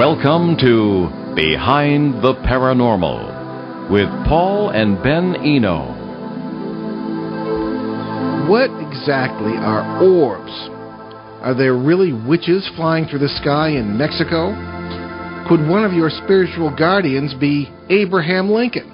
Welcome to Behind the Paranormal with Paul and Ben Eno. What exactly are orbs? Are there really witches flying through the sky in Mexico? Could one of your spiritual guardians be Abraham Lincoln?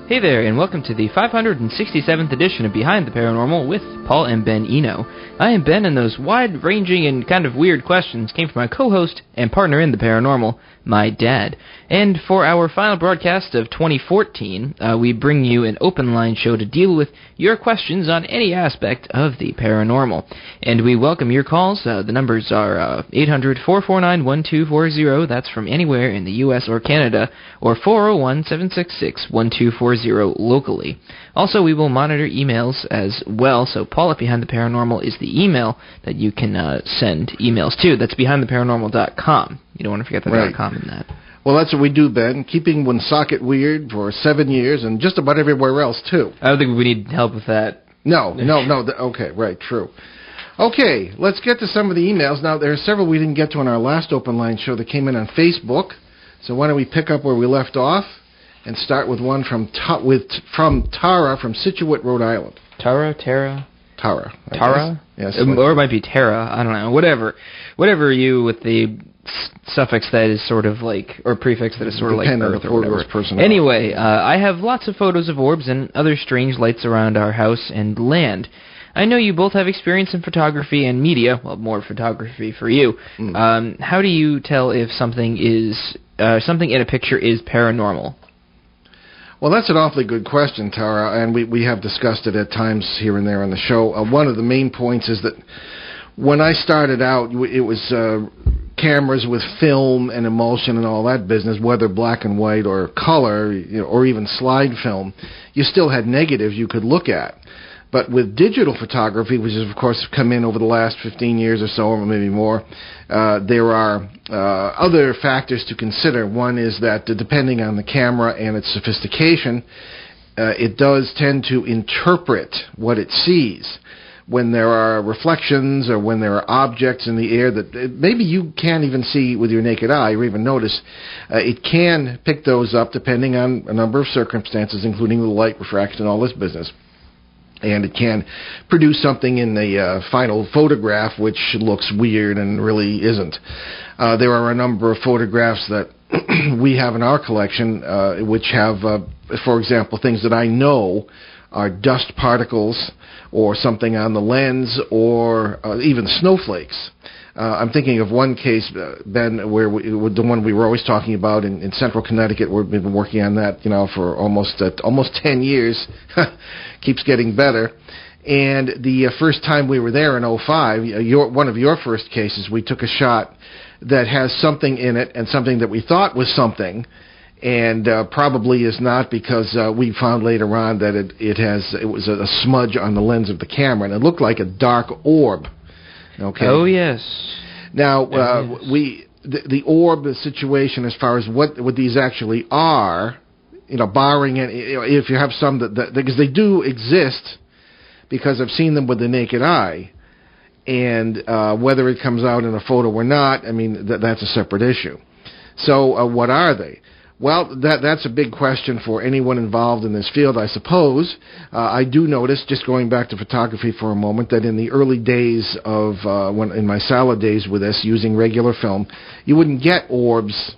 Hey there, and welcome to the 567th edition of Behind the Paranormal with Paul and Ben Eno. I am Ben, and those wide-ranging and kind of weird questions came from my co-host and partner in the paranormal, my dad. And for our final broadcast of 2014, we bring you an open-line show to deal with your questions on any aspect of the paranormal. And we welcome your calls. The numbers are 800-449-1240, that's from anywhere in the U.S. or Canada, or 401-766-1240 locally. Also, we will monitor emails as well, so Paul at Behind the Paranormal is the email that you can send emails to. That's behindtheparanormal.com. You don't want to forget the .com in that. Well, that's what we do, Ben, keeping Woonsocket weird for 7 years and just about everywhere else, too. I don't think we need help with that. No. Okay, right, true. Okay, let's get to some of the emails. Now, there are several we didn't get to on our last open line show that came in on Facebook. So why don't we pick up where we left off and start with one from Tara from Scituate, Rhode Island. Tara? Yes. Or it might be Tara. I don't know. Whatever you with the suffix that is sort of like, or prefix that is sort of like Earth or whatever. Anyway, I have lots of photos of orbs and other strange lights around our house and land. I know you both have experience in photography and media. Well, more photography for you. How do you tell if something in a picture is paranormal? Well, that's an awfully good question, Tara, and we have discussed it at times here and there on the show. One of the main points is that when I started out, it was cameras with film and emulsion and all that business, whether black and white or color, or even slide film. You still had negatives you could look at. But with digital photography, which has, of course, come in over the last 15 years or so, or maybe more, there are other factors to consider. One is that depending on the camera and its sophistication, it does tend to interpret what it sees. When there are reflections or when there are objects in the air that maybe you can't even see with your naked eye or even notice, it can pick those up depending on a number of circumstances, including the light, refraction, and all this business. And it can produce something in the final photograph which looks weird and really isn't. There are a number of photographs that we have in our collection which have, for example, things that I know are dust particles or something on the lens or even snowflakks. I'm thinking of one case, Ben, where the one we were always talking about in Central Connecticut. We've been working on that, for almost 10 years. Keeps getting better. And the first time we were there in 2005, one of your first cases, we took a shot that has something in it and something that we thought was something, and probably is not, because we found later on that it was a smudge on the lens of the camera, and it looked like a dark orb. Okay. Oh, yes. Now, the orb situation, as far as what these actually are, barring if you have some that because they do exist, because I've seen them with the naked eye, and whether it comes out in a photo or not, I mean, that's a separate issue. So what are they? Well, that's a big question for anyone involved in this field, I suppose. I do notice, just going back to photography for a moment, that in the early days of in my salad days with this, using regular film, you wouldn't get orbs,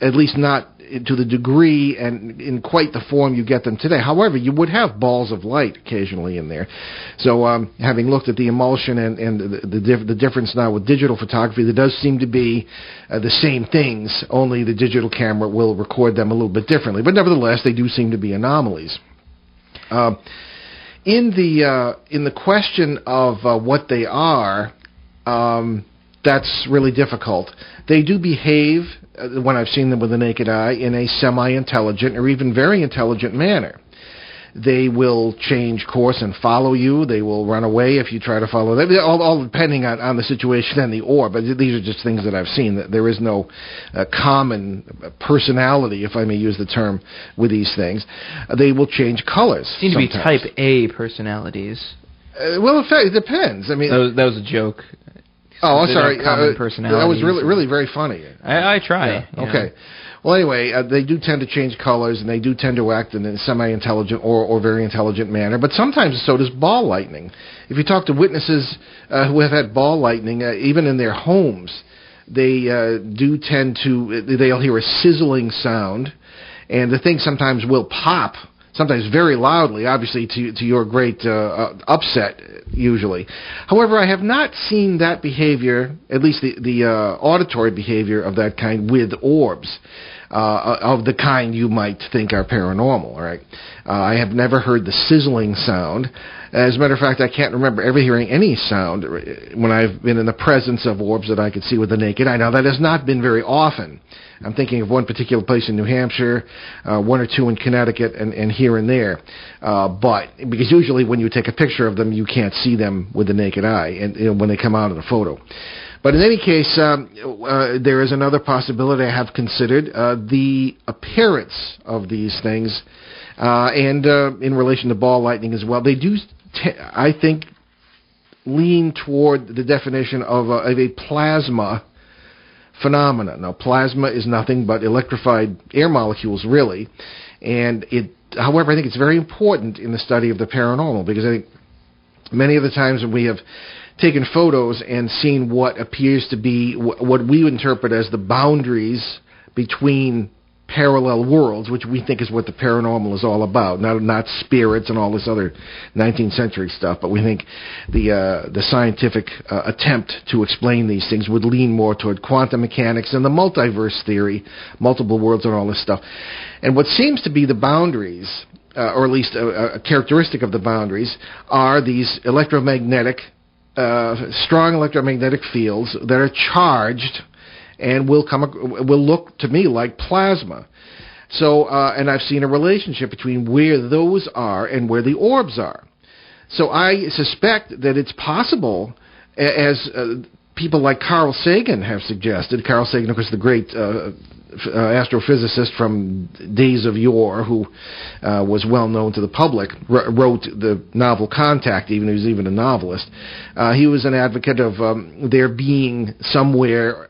at least not to the degree and in quite the form you get them today. However, you would have balls of light occasionally in there. So having looked at the emulsion and the difference now with digital photography, there does seem to be the same things, only the digital camera will record them a little bit differently. But nevertheless, they do seem to be anomalies. In the question of what they are, that's really difficult. They do behave, when I've seen them with the naked eye, in a semi-intelligent or even very intelligent manner. They will change course and follow you. They will run away if you try to follow them, all depending on the situation and the orb. But these are just things that I've seen. There is no common personality, if I may use the term, with these things. They will change colors. Seem to be type A personalities. Well, it depends. I mean, that was a joke. Oh, They're sorry. Common personalities. That was really very funny. I try. Yeah. Okay. Well, anyway, they do tend to change colors, and they do tend to act in a semi-intelligent or very intelligent manner. But sometimes so does ball lightning. If you talk to witnesses who have had ball lightning, even in their homes, they do tend to, they'll hear a sizzling sound, and the thing sometimes will pop, sometimes very loudly, obviously to your great upset, usually. However, I have not seen that behavior, at least the auditory behavior of that kind with orbs. Of the kind you might think are paranormal, all right? I have never heard the sizzling sound. As a matter of fact, I can't remember ever hearing any sound when I've been in the presence of orbs that I could see with the naked eye. Now, that has not been very often. I'm thinking of one particular place in New Hampshire, one or two in Connecticut, and here and there. But because usually when you take a picture of them, you can't see them with the naked eye, and when they come out of the photo. But in any case, there is another possibility I have considered, the appearance of these things, and in relation to ball lightning as well. They do, I think, lean toward the definition of a plasma phenomena. Now, plasma is nothing but electrified air molecules, really, and however, I think it's very important in the study of the paranormal, because I think many of the times when we have taken photos and seen what appears to be what we interpret as the boundaries between parallel worlds, which we think is what the paranormal is all about, not spirits and all this other 19th century stuff, but we think the scientific attempt to explain these things would lean more toward quantum mechanics and the multiverse theory, multiple worlds and all this stuff. And what seems to be the boundaries, or at least a characteristic of the boundaries, are these electromagnetic strong electromagnetic fields that are charged and will look to me like plasma. So, and I've seen a relationship between where those are and where the orbs are. So I suspect that it's possible, as people like Carl Sagan have suggested. Carl Sagan, of course, the great astrophysicist from days of yore, who was well known to the public, wrote the novel Contact. He was even a novelist. He was an advocate of there being somewhere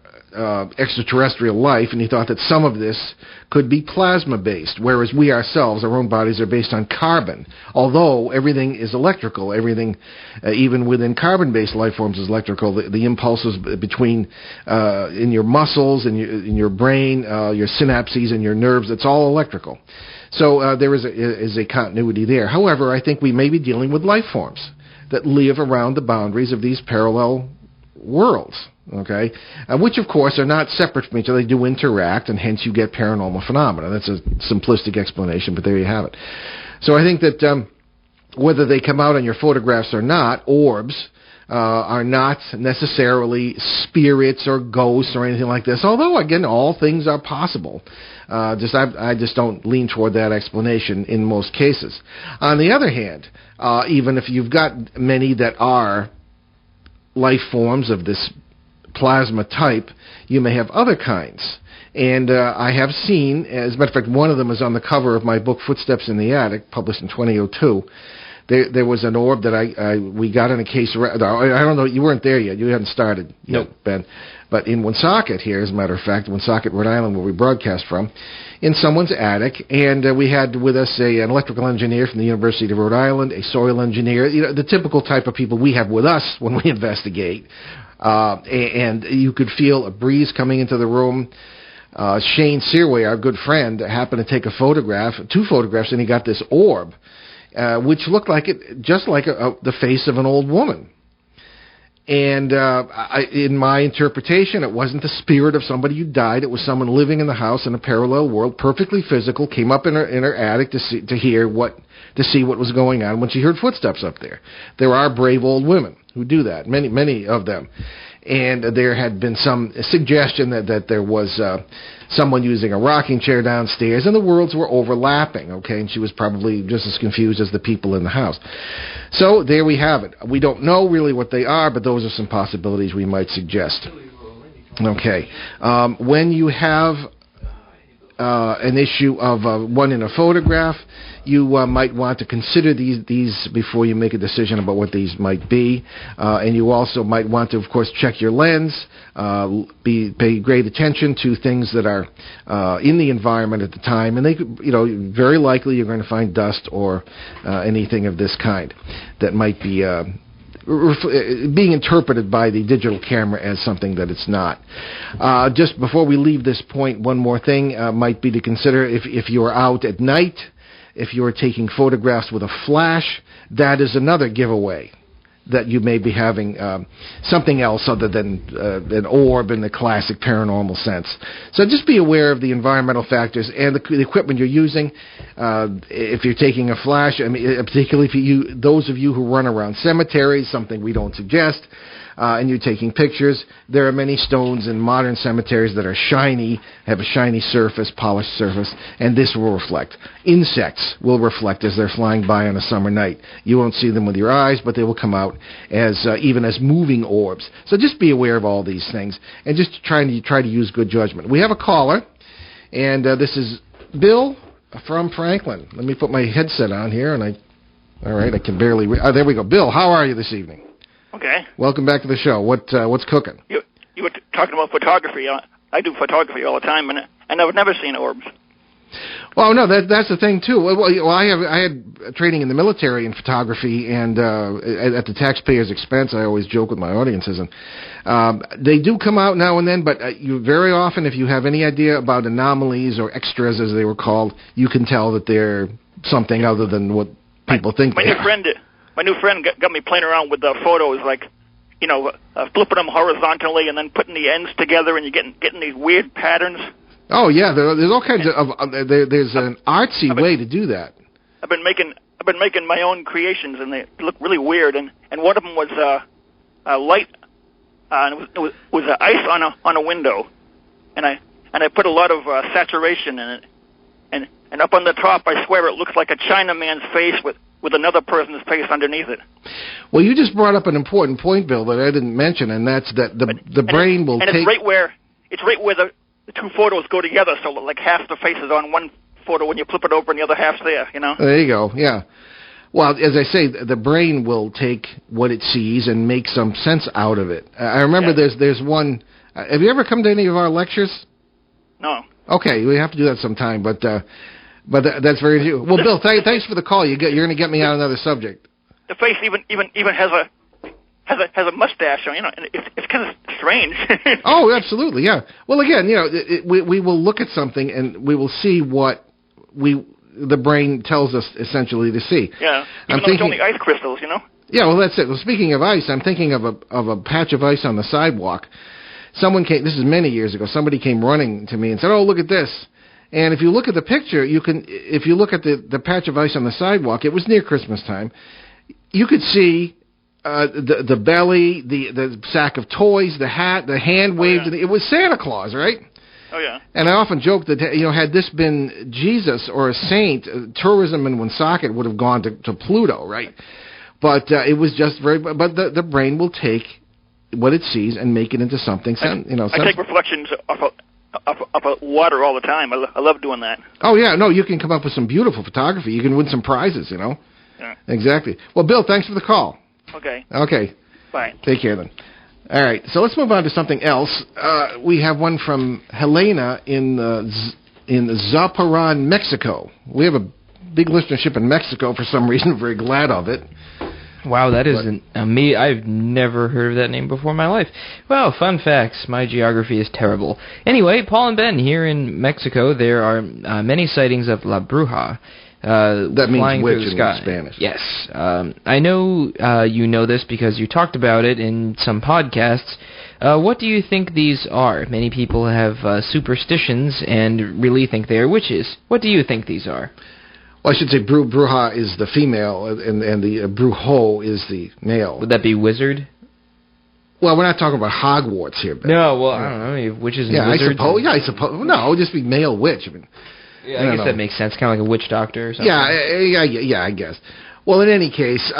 extraterrestrial life, and he thought that some of this could be plasma-based, whereas we ourselves, our own bodies, are based on carbon. Although everything is electrical, everything, even within carbon-based life forms, is electrical. The impulses between in your muscles, in your brain, your synapses and your nerves, it's all electrical. So there is a continuity there. However, I think we may be dealing with life forms that live around the boundaries of these parallel worlds. Okay, which of course are not separate from each other. They do interact, and hence you get paranormal phenomena. That's a simplistic explanation, but there you have it. So I think that whether they come out on your photographs or not, orbs are not necessarily spirits or ghosts or anything like this. Although, again, all things are possible. I just don't lean toward that explanation in most cases. On the other hand, even if you've got many that are life forms of this plasma type, you may have other kinds. And I have seen, as a matter of fact, one of them is on the cover of my book, Footsteps in the Attic, published in 2002. There was an orb that we got in a case. I don't know, you weren't there yet. You hadn't started yet, Ben. But in Woonsocket here, as a matter of fact, Woonsocket, Rhode Island, where we broadcast from, in someone's attic, and we had with us an electrical engineer from the University of Rhode Island, a soil engineer, the typical type of people we have with us when we investigate. And you could feel a breeze coming into the room. Shane Searway, our good friend, happened to take two photographs, and he got this orb, which looked like just like the face of an old woman. And in my interpretation, it wasn't the spirit of somebody who died. It was someone living in the house in a parallel world, perfectly physical, came up in her attic to see what was going on when she heard footsteps up there. There are brave old women who do that, many of them. And there had been some suggestion that there was someone using a rocking chair downstairs, and the worlds were overlapping, okay? And she was probably just as confused as the people in the house. So there we have it. We don't know really what they are, but those are some possibilities we might suggest. Okay. When you have an issue of one in a photograph, you might want to consider these before you make a decision about what these might be. And you also might want to, of course, check your lens, pay great attention to things that are in the environment at the time. And they could, very likely you're going to find dust or anything of this kind that might be being interpreted by the digital camera as something that it's not. Just before we leave this point, one more thing might be to consider if you are out at night. If you are taking photographs with a flash, that is another giveaway that you may be having something else other than an orb in the classic paranormal sense. So just be aware of the environmental factors and the equipment you're using. If you're taking a flash, particularly those of you who run around cemeteries, something we don't suggest, and you're taking pictures, there are many stones in modern cemeteries that are shiny, have a shiny surface, polished surface, and this will reflect. Insects will reflect as they're flying by on a summer night. You won't see them with your eyes, but they will come out as even as moving orbs. So just be aware of all these things, and just try to use good judgment. We have a caller, and this is Bill from Franklin. Let me put my headset on here, and all right, I can barely there we go. Bill, how are you this evening? Okay. Welcome back to the show. What's cooking? You were talking about photography. I do photography all the time, and I've never seen orbs. Well, no, that's the thing too. Well, I had training in the military in photography, and at the taxpayer's expense. I always joke with my audiences, and they do come out now and then. But you very often, if you have any idea about anomalies or extras, as they were called, you can tell that they're something other than what people think they are. My new friend got me playing around with the photos, like, flipping them horizontally and then putting the ends together, and you're getting these weird patterns. Oh yeah, there's all kinds of there's an artsy way to do that. I've been making my own creations, and they look really weird. And one of them was a light, and it was ice on a window, and I put a lot of saturation in it, and up on the top, I swear it looks like a Chinaman's face with another person's face underneath it. Well, you just brought up an important point, Bill, that I didn't mention, and that's that the brain will take... And it's right where the two photos go together, so like half the face is on one photo when you flip it over and the other half's there, There you go, yeah. Well, as I say, the brain will take what it sees and make some sense out of it. I remember there's one... have you ever come to any of our lectures? No. Okay, we have to do that sometime, but that's very true. Well, Bill, thanks for the call. You're going to get me on another subject. The face even has a mustache, and it's kind of strange. Oh, absolutely, yeah. Well, again, we will look at something and we will see what the brain tells us essentially to see. Yeah, even though it's only ice crystals, Yeah, well, that's it. Well, speaking of ice, I'm thinking of a patch of ice on the sidewalk. Someone came. This is many years ago. Somebody came running to me and said, "Oh, look at this." And if you look at the picture, if you look at the patch of ice on the sidewalk, it was near Christmas time. You could see the belly, the sack of toys, the hat, the hand waved. It was Santa Claus, right? Oh yeah. And I often joke that had this been Jesus or a saint, tourism in Woonsocket would have gone to Pluto, right? But it was just But the brain will take what it sees and make it into something. I take reflections off of water all the time. I love doing that. Oh, yeah. No, you can come up with some beautiful photography. You can win some prizes, Yeah. Exactly. Well, Bill, thanks for the call. Okay. Okay. Bye. Take care, then. All right. So let's move on to something else. We have one from Helena in Zaporan, Mexico. We have a big listenership in Mexico for some reason. Very glad of it. Wow, that is I've never heard of that name before in my life. Well, fun facts. My geography is terrible. Anyway, Paul and Ben, here in Mexico, there are many sightings of La Bruja. That means witch in sky. Spanish. Yes. I know you know this because you talked about it in some podcasts. What do you think these are? Many people have superstitions and really think they are witches. What do you think these are? Well, I should say bruja is the female, and the brujo is the male. Would that be wizard? Well, we're not talking about Hogwarts here, Ben. No, well, I don't know. Witches and wizards? I suppose. No, it would just be male witch. I guess that makes sense. Kind of like a witch doctor or something. Yeah, I guess. Well, in any case,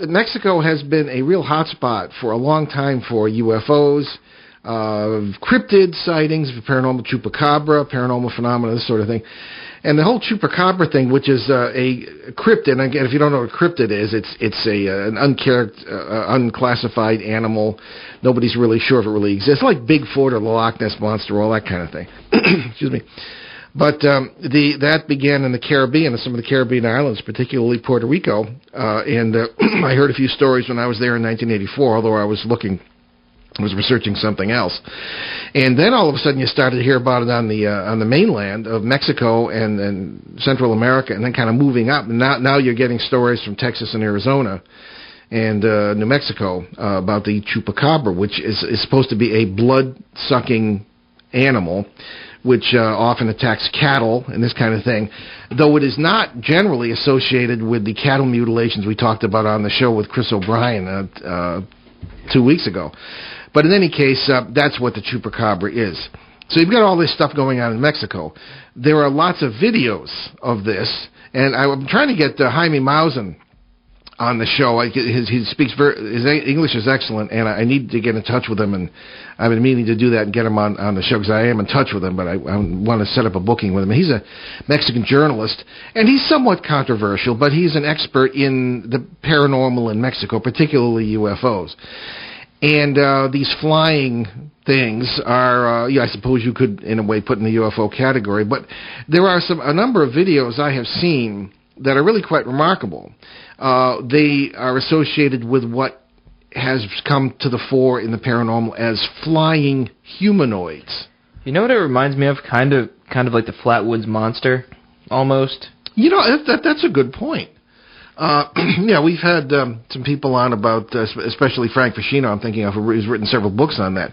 Mexico has been a real hotspot for a long time for UFOs. cryptid sightings, paranormal chupacabra, paranormal phenomena, this sort of thing. And the whole chupacabra thing, which is a cryptid, and again, if you don't know what a cryptid is, it's an unclassified animal. Nobody's really sure if it really exists, like Bigfoot or the Loch Ness Monster, all that kind of thing. Excuse me. But that began in the Caribbean, some of the Caribbean islands, particularly Puerto Rico. And I heard a few stories when I was there in 1984, although I was researching something else. And then all of a sudden you started to hear about it on the mainland of Mexico and Central America, and then kind of moving up. And now you're getting stories from Texas and Arizona and New Mexico about the chupacabra, which is supposed to be a blood-sucking animal, which often attacks cattle and this kind of thing, though it is not generally associated with the cattle mutilations we talked about on the show with Chris O'Brien 2 weeks ago. But in any case, that's what the chupacabra is. So you've got all this stuff going on in Mexico. There are lots of videos of this, and I'm trying to get Jaime Maussan on the show. He speaks his English is excellent, and I need to get in touch with him, and I've been meaning to do that and get him on the show, because I am in touch with him, but I want to set up a booking with him. He's a Mexican journalist, and he's somewhat controversial, but he's an expert in the paranormal in Mexico, particularly UFOs. And these flying things are, I suppose you could, in a way, put in the UFO category. But there are a number of videos I have seen that are really quite remarkable. They are associated with what has come to the fore in the paranormal as flying humanoids. You know what it reminds me of? Kind of like the Flatwoods Monster, almost. You know, that's a good point. Yeah, we've had some people on about, especially Frank Fascino, I'm thinking of, who's written several books on that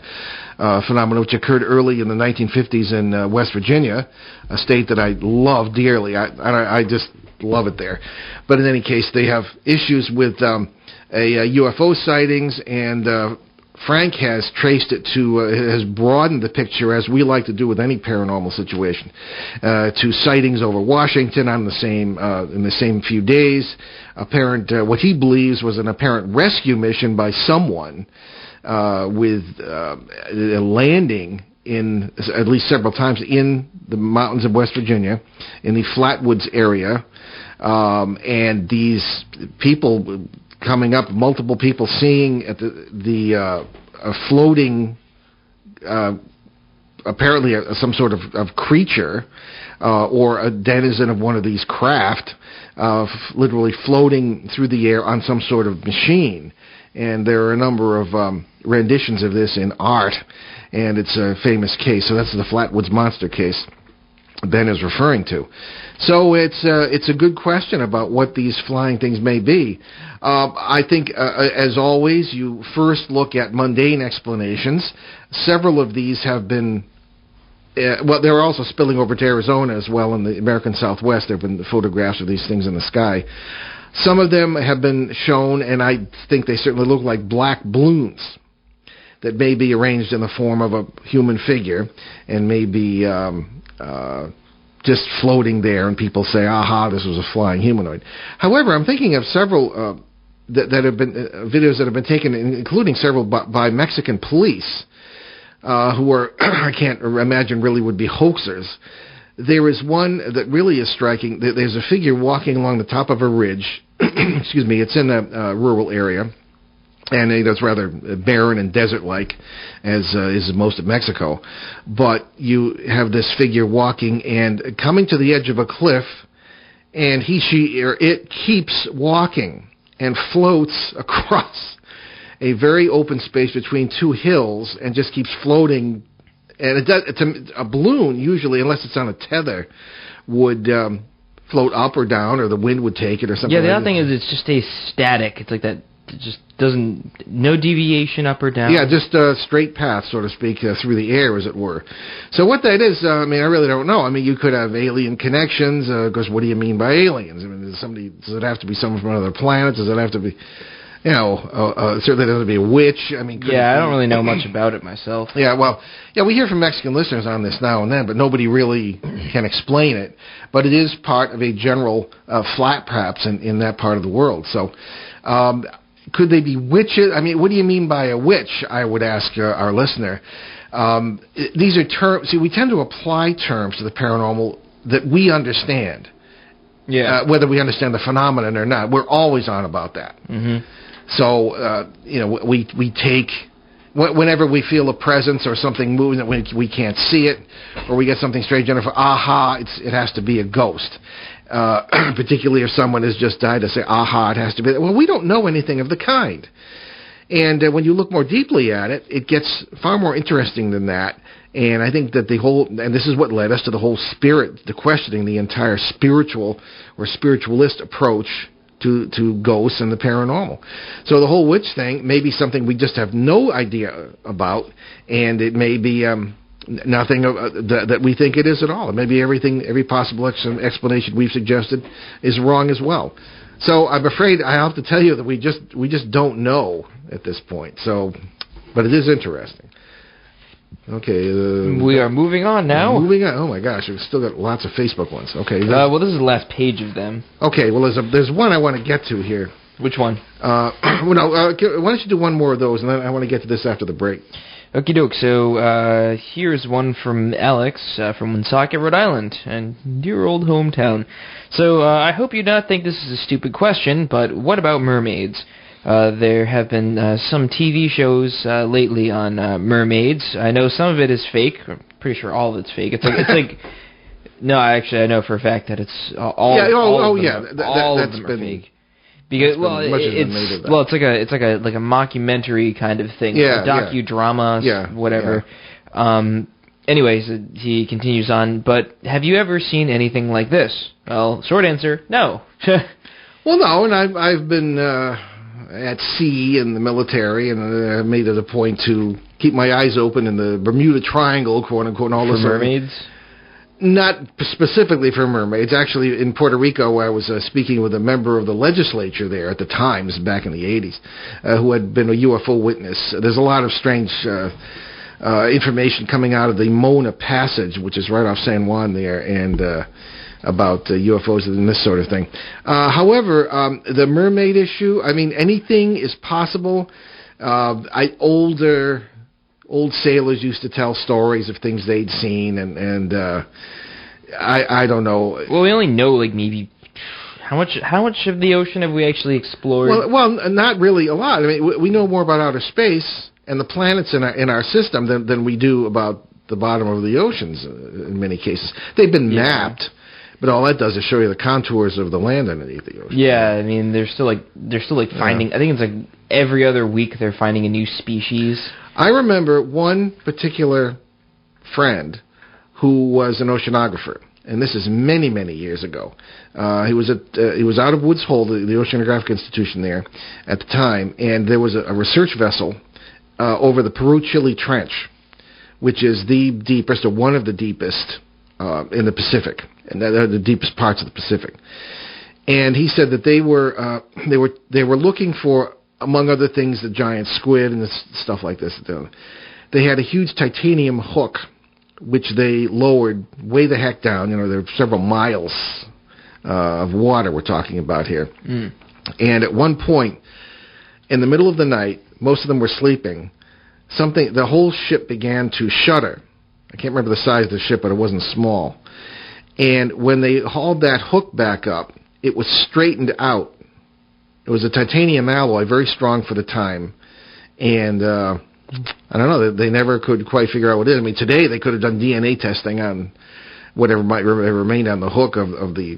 phenomenon, which occurred early in the 1950s in West Virginia, a state that I love dearly. I just love it there. But in any case, they have issues with UFO sightings, and Frank has traced it to, has broadened the picture, as we like to do with any paranormal situation, to sightings over Washington on the same in the same few days. What he believes was an apparent rescue mission by someone with a landing in at least several times in the mountains of West Virginia, in the Flatwoods area, and these people coming up, multiple people seeing at the floating, apparently some sort of creature or a denizen of one of these craft, literally floating through the air on some sort of machine. And there are a number of renditions of this in art, and it's a famous case. So that's the Flatwoods Monster case Ben is referring to. So it's a good question about what these flying things may be. I think, as always, you first look at mundane explanations. Several of these have been, they're also spilling over to Arizona as well in the American Southwest. There have been photographs of these things in the sky. Some of them have been shown, and I think they certainly look like black balloons that may be arranged in the form of a human figure and may be just floating there, and people say, aha, this was a flying humanoid. However, I'm thinking of several that have been videos that have been taken, including several by Mexican police, who are, I can't imagine really would be hoaxers. There is one that really is striking. There's a figure walking along the top of a ridge. Excuse me, it's in a rural area, and it's rather barren and desert-like, as is most of Mexico. But you have this figure walking and coming to the edge of a cliff, and it keeps walking and floats across a very open space between two hills and just keeps floating. And it's a balloon, usually, unless it's on a tether, would float up or down, or the wind would take it or something. Yeah, the other thing is it's just stays static. It's like that. It just doesn't, no deviation up or down. Yeah, just a straight path, so to speak, through the air, as it were. So what that is, I really don't know. You could have alien connections, because what do you mean by aliens? Does it have to be someone from another planet? Does it have to be, certainly doesn't have to be a witch? I don't really know much about it myself. Yeah, we hear from Mexican listeners on this now and then, but nobody really can explain it. But it is part of a general flat, perhaps, in that part of the world. So, could they be witches? I mean, what do you mean by a witch? I would ask our listener. These are terms. See, we tend to apply terms to the paranormal that we understand. Yeah. Whether we understand the phenomenon or not, we're always on about that. Mm-hmm. So, we take, whenever we feel a presence or something moving that we can't see it, or we get something strange, and it has to be a ghost. Particularly if someone has just died, to say, it has to be. Well, we don't know anything of the kind. And when you look more deeply at it, it gets far more interesting than that. And I think that and this is what led us to the whole the questioning the entire spiritual or spiritualist approach to ghosts and the paranormal. So the whole witch thing may be something we just have no idea about, and it may be nothing that we think it is at all. It may be every possible explanation we've suggested is wrong as well. So I'm afraid I have to tell you that we just don't know at this point. So, but it is interesting. Okay. We are moving on now. Moving on. Oh my gosh, we've still got lots of Facebook ones. Okay. Well, this is the last page of them. Okay. Well, there's one I want to get to here. Which one? Why don't you do one more of those, and then I want to get to this after the break. Okie doke. So here's one from Alex from Woonsocket, Rhode Island, and dear old hometown. So I hope you not think this is a stupid question, but what about mermaids? There have been some TV shows lately on mermaids. I know some of it is fake. I'm pretty sure all of it's fake. It's like no, actually I know for a fact that it's all. Yeah. All of them are fake. Because it's like a mockumentary kind of thing, a docudrama, whatever. Yeah. Anyways, he continues on. But have you ever seen anything like this? Well, short answer, no. Well, no, and I've been at sea in the military, and I made it a point to keep my eyes open in the Bermuda Triangle, quote unquote, and all this. For mermaids. Not specifically for mermaids. Actually, in Puerto Rico, I was speaking with a member of the legislature there at the time, this is back in the 80s, who had been a UFO witness. There's a lot of strange information coming out of the Mona Passage, which is right off San Juan there, and about UFOs and this sort of thing. However, the mermaid issue, I mean, anything is possible. Old sailors used to tell stories of things they'd seen, and I don't know. Well, we only know like maybe how much of the ocean have we actually explored? Well, not really a lot. I mean, we know more about outer space and the planets in our system than we do about the bottom of the oceans. In many cases, they've been mapped. But all that does is show you the contours of the land underneath the ocean. Yeah, I mean, they're still finding. I think it's like every other week they're finding a new species. I remember one particular friend who was an oceanographer, and this is many, many years ago. He was out of Woods Hole, the Oceanographic Institution there at the time, and there was a research vessel over the Peru-Chile Trench, which is the deepest or one of the deepest in the Pacific, and they're the deepest parts of the Pacific. And he said that they were looking for, among other things, the giant squid and stuff like this. They had a huge titanium hook, which they lowered way the heck down. You know, there are several miles of water we're talking about here. Mm. And at one point, in the middle of the night, most of them were sleeping. The whole ship began to shudder. I can't remember the size of the ship, but it wasn't small. And when they hauled that hook back up, it was straightened out. It was a titanium alloy, very strong for the time. And I don't know, they never could quite figure out what it is. I mean, today they could have done DNA testing on whatever might remain on the hook of the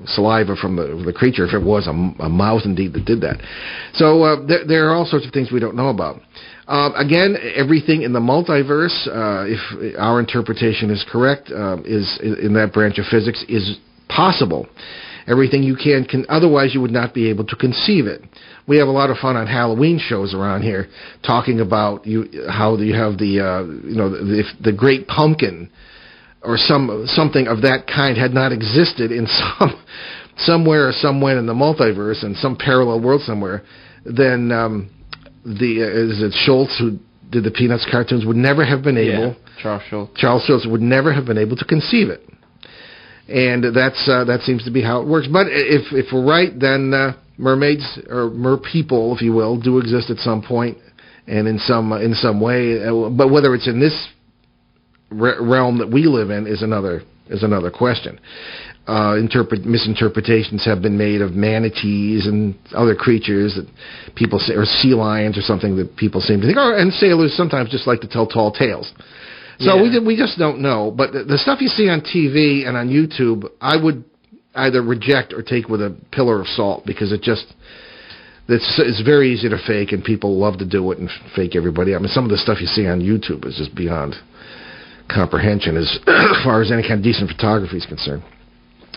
saliva from the creature, if it was a mouse indeed that did that. So there are all sorts of things we don't know about. Again, everything in the multiverse, if our interpretation is correct, is in that branch of physics, is possible. Everything you can otherwise you would not be able to conceive it. We have a lot of fun on Halloween shows around here talking about how you have the Great Pumpkin or something of that kind had not existed in somewhere or somewhere in the multiverse in some parallel world somewhere, then is it Schultz who did the Peanuts cartoons would never have been able. Charles Schultz would never have been able to conceive it, and that seems to be how it works. But if we're right, then mermaids or merpeople, if you will, do exist at some point and in some way. But whether it's in this realm that we live in is another question. Misinterpretations have been made of manatees and other creatures that people say, or sea lions or something that people seem to think. Oh, and sailors sometimes just like to tell tall tales. So we just don't know. But the stuff you see on TV and on YouTube, I would either reject or take with a pillar of salt, because it's very easy to fake, and people love to do it and fake everybody. I mean, some of the stuff you see on YouTube is just beyond comprehension as far as any kind of decent photography is concerned.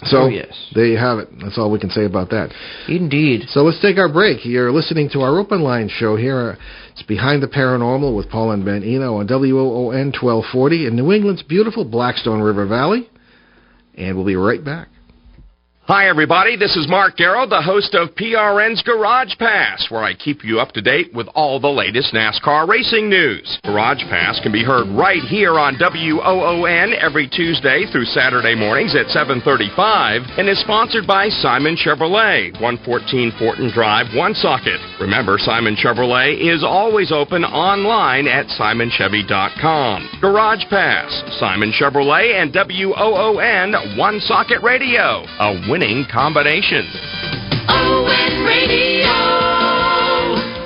So, there you have it. That's all we can say about that. Indeed. So let's take our break. You're listening to our open line show here. It's Behind the Paranormal with Paul and Ben Eno on WOON 1240 in New England's beautiful Blackstone River Valley. And we'll be right back. Hi, everybody. This is Mark Garrow, the host of PRN's Garage Pass, where I keep you up to date with all the latest NASCAR racing news. Garage Pass can be heard right here on WOON every Tuesday through Saturday mornings at 7:35 and is sponsored by Simon Chevrolet, 114 Fortin Drive, Woonsocket. Remember, Simon Chevrolet is always open online at simonchevy.com. Garage Pass, Simon Chevrolet, and WOON Woonsocket Radio. A winning combination. ON Radio,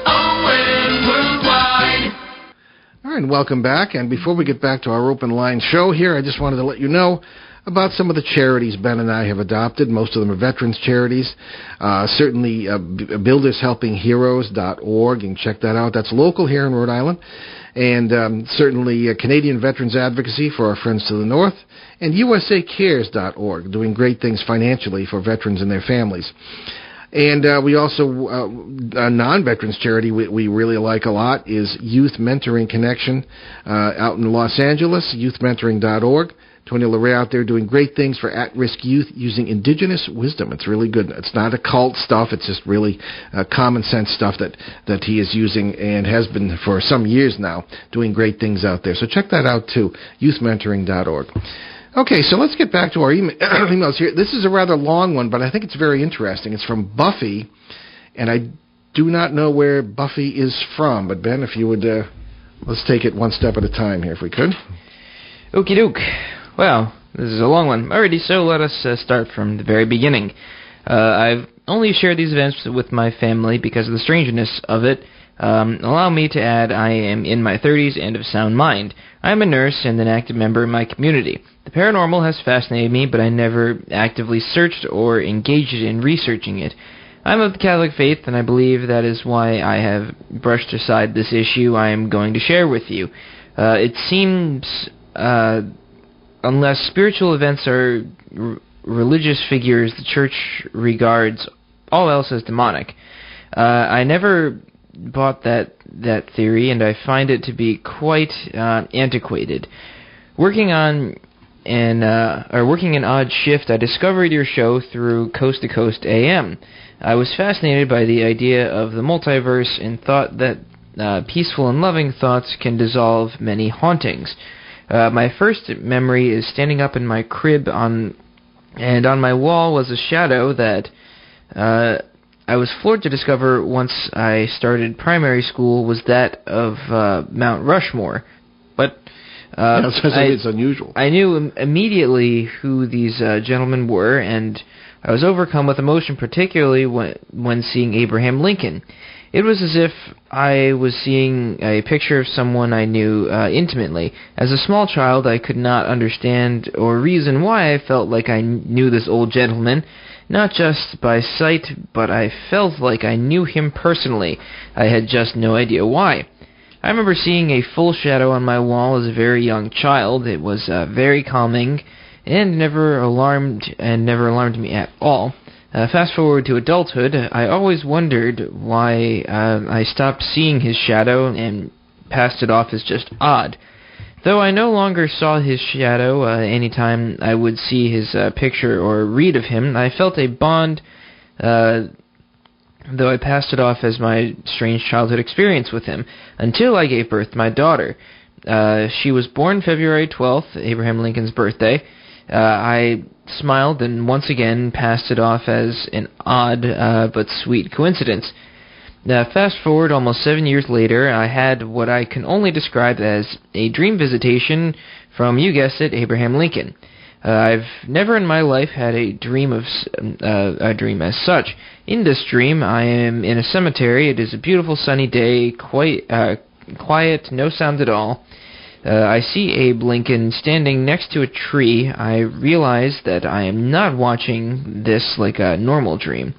ON Worldwide. All right, and welcome back. And before we get back to our open line show here, I just wanted to let you know about some of the charities Ben and I have adopted. Most of them are veterans charities. Certainly, BuildersHelpingHeroes.org. You can check that out. That's local here in Rhode Island. And certainly Canadian Veterans Advocacy for our friends to the north, and USACares.org, doing great things financially for veterans and their families. And we also, a non-veterans charity we really like a lot is Youth Mentoring Connection out in Los Angeles, youthmentoring.org. Tony LeRae out there doing great things for at-risk youth using indigenous wisdom. It's really good. It's not occult stuff. It's just really common sense stuff that he is using and has been for some years now, doing great things out there. So check that out too, youthmentoring.org. Okay, so let's get back to our emails here. This is a rather long one, but I think it's very interesting. It's from Buffy, and I do not know where Buffy is from. But Ben, if you would, let's take it one step at a time here, if we could. Okie doke. Well, this is a long one. Alrighty, so let us start from the very beginning. I've only shared these events with my family because of the strangeness of it. Allow me to add, I am in my 30s and of sound mind. I am a nurse and an active member in my community. The paranormal has fascinated me, but I never actively searched or engaged in researching it. I'm of the Catholic faith, and I believe that is why I have brushed aside this issue I am going to share with you. It seems, unless spiritual events are religious figures, the church regards all else as demonic. I never bought that theory, and I find it to be quite antiquated. Working an odd shift, I discovered your show through Coast to Coast AM. I was fascinated by the idea of the multiverse and thought that peaceful and loving thoughts can dissolve many hauntings. My first memory is standing up in my crib and on my wall was a shadow that I was floored to discover once I started primary school was that of Mount Rushmore. But it's unusual. I knew immediately who these gentlemen were, and I was overcome with emotion, particularly when seeing Abraham Lincoln. It was as if I was seeing a picture of someone I knew intimately. As a small child, I could not understand or reason why I felt like I knew this old gentleman, not just by sight, but I felt like I knew him personally. I had just no idea why. I remember seeing a full shadow on my wall as a very young child. It was very calming and never alarmed me at all. Fast forward to adulthood, I always wondered why I stopped seeing his shadow and passed it off as just odd. Though I no longer saw his shadow anytime I would see his picture or read of him, I felt a bond, though I passed it off as my strange childhood experience with him, until I gave birth to my daughter. She was born February 12th, Abraham Lincoln's birthday. I smiled and once again passed it off as an odd but sweet coincidence. Fast forward almost 7 years later, I had what I can only describe as a dream visitation from, you guessed it, Abraham Lincoln. I've never in my life had a dream as such. In this dream, I am in a cemetery. It is a beautiful sunny day, quite quiet, no sound at all. I see Abe Lincoln standing next to a tree. I realize that I am not watching this like a normal dream.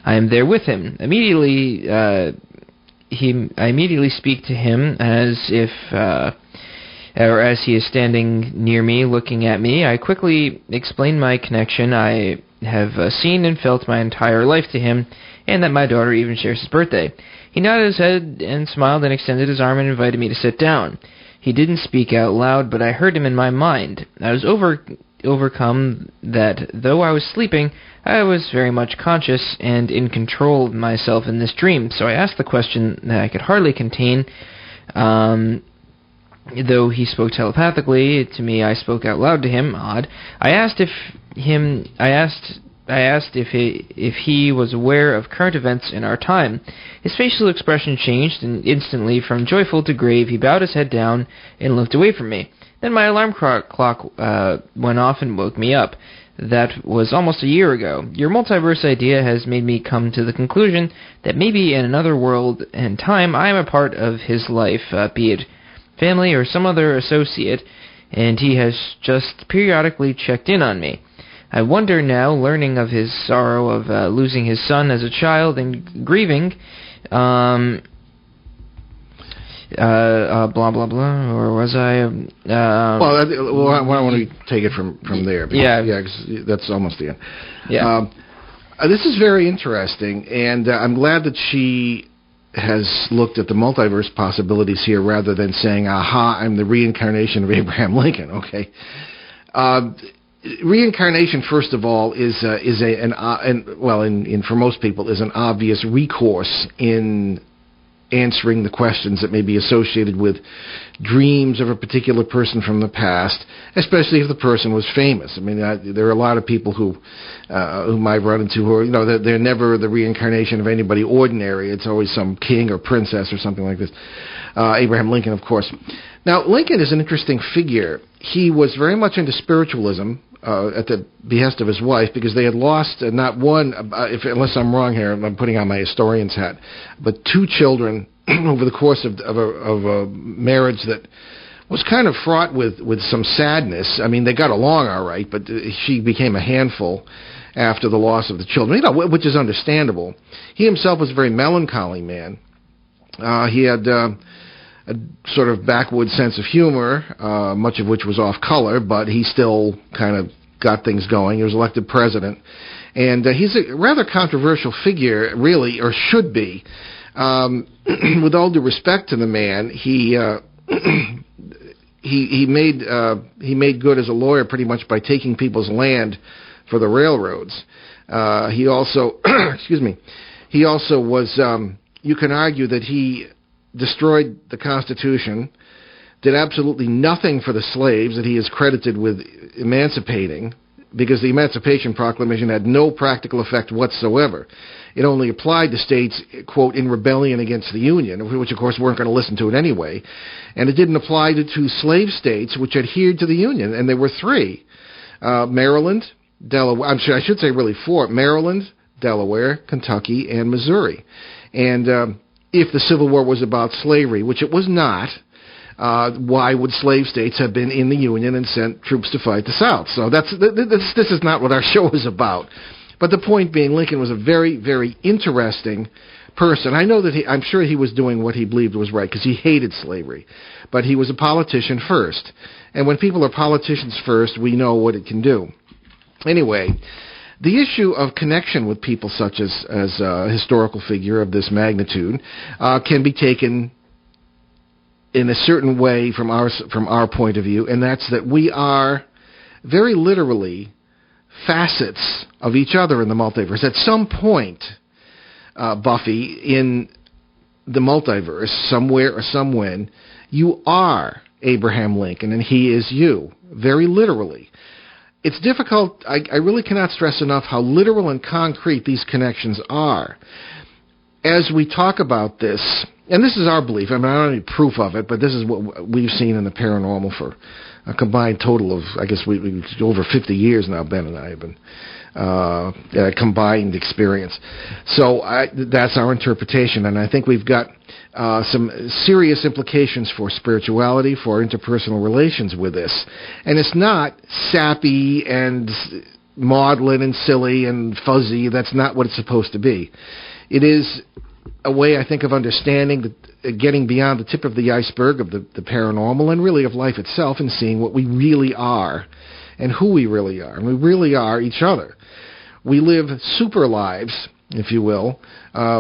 I am there with him. Immediately, I immediately speak to him as he is standing near me, looking at me. I quickly explain my connection. I have seen and felt my entire life to him, and that my daughter even shares his birthday. He nodded his head and smiled and extended his arm and invited me to sit down. He didn't speak out loud, but I heard him in my mind. I was overcome that though I was sleeping, I was very much conscious and in control of myself in this dream. So I asked the question that I could hardly contain. Though he spoke telepathically to me, I spoke out loud to him. Odd. I asked if he was aware of current events in our time. His facial expression changed, and instantly, from joyful to grave, he bowed his head down and looked away from me. Then my alarm clock went off and woke me up. That was almost a year ago. Your multiverse idea has made me come to the conclusion that maybe in another world and time I am a part of his life, be it family or some other associate, and he has just periodically checked in on me. I wonder now, learning of his sorrow of losing his son as a child and grieving, blah, blah, blah, or was I... well, I want to take it from there. Yeah. 'Cause that's almost the end. Yeah. This is very interesting, and I'm glad that she has looked at the multiverse possibilities here rather than saying, aha, I'm the reincarnation of Abraham Lincoln, okay? Reincarnation, first of all, for most people, is an obvious recourse in answering the questions that may be associated with dreams of a particular person from the past, especially if the person was famous. I mean, there are a lot of people whom I've run into who are, they're never the reincarnation of anybody ordinary. It's always some king or princess or something like this. Abraham Lincoln, of course. Now, Lincoln is an interesting figure. He was very much into spiritualism at the behest of his wife, because they had lost not one, unless I'm wrong here, I'm putting on my historian's hat, but 2 children over the course of a marriage that was kind of fraught with some sadness. I mean, they got along all right, but she became a handful after the loss of the children, which is understandable. He himself was a very melancholy man. He had a sort of backwoods sense of humor, much of which was off color, but he still kind of got things going. He was elected president. And he's a rather controversial figure, really, or should be. With all due respect to the man, he made good as a lawyer pretty much by taking people's land for the railroads. He also, he also was, you can argue that he destroyed the Constitution, did absolutely nothing for the slaves that he is credited with emancipating, because the Emancipation Proclamation had no practical effect whatsoever. It only applied to states, quote, in rebellion against the Union, which of course weren't going to listen to it anyway. And it didn't apply to slave states which adhered to the Union, and there were 3. Maryland, Delaware, I should say really 4, Maryland, Delaware, Kentucky, and Missouri. And if the Civil War was about slavery, which it was not, why would slave states have been in the Union and sent troops to fight the South? So this is not what our show is about. But the point being, Lincoln was a very, very interesting person. I know that I'm sure he was doing what he believed was right, because he hated slavery. But he was a politician first. And when people are politicians first, we know what it can do. Anyway, the issue of connection with people such as a historical figure of this magnitude can be taken in a certain way from our point of view, and that's that we are very literally facets of each other in the multiverse. At some point, Buffy, in the multiverse, somewhere or somewhen, you are Abraham Lincoln, and he is you, very literally. it's difficult. I really cannot stress enough how literal and concrete these connections are. As we talk about this, and this is our belief, I mean, I don't have any proof of it, but this is what we've seen in the paranormal for a combined total of, I guess, we over 50 years now, Ben and I have been combined experience. So that's our interpretation, and I think we've got some serious implications for spirituality, for interpersonal relations with this. And it's not sappy and maudlin and silly and fuzzy. That's not what it's supposed to be. It is a way, I think, of understanding, getting beyond the tip of the iceberg of the paranormal and really of life itself, and seeing what we really are and who we really are. And we really are each other. We live super lives, if you will.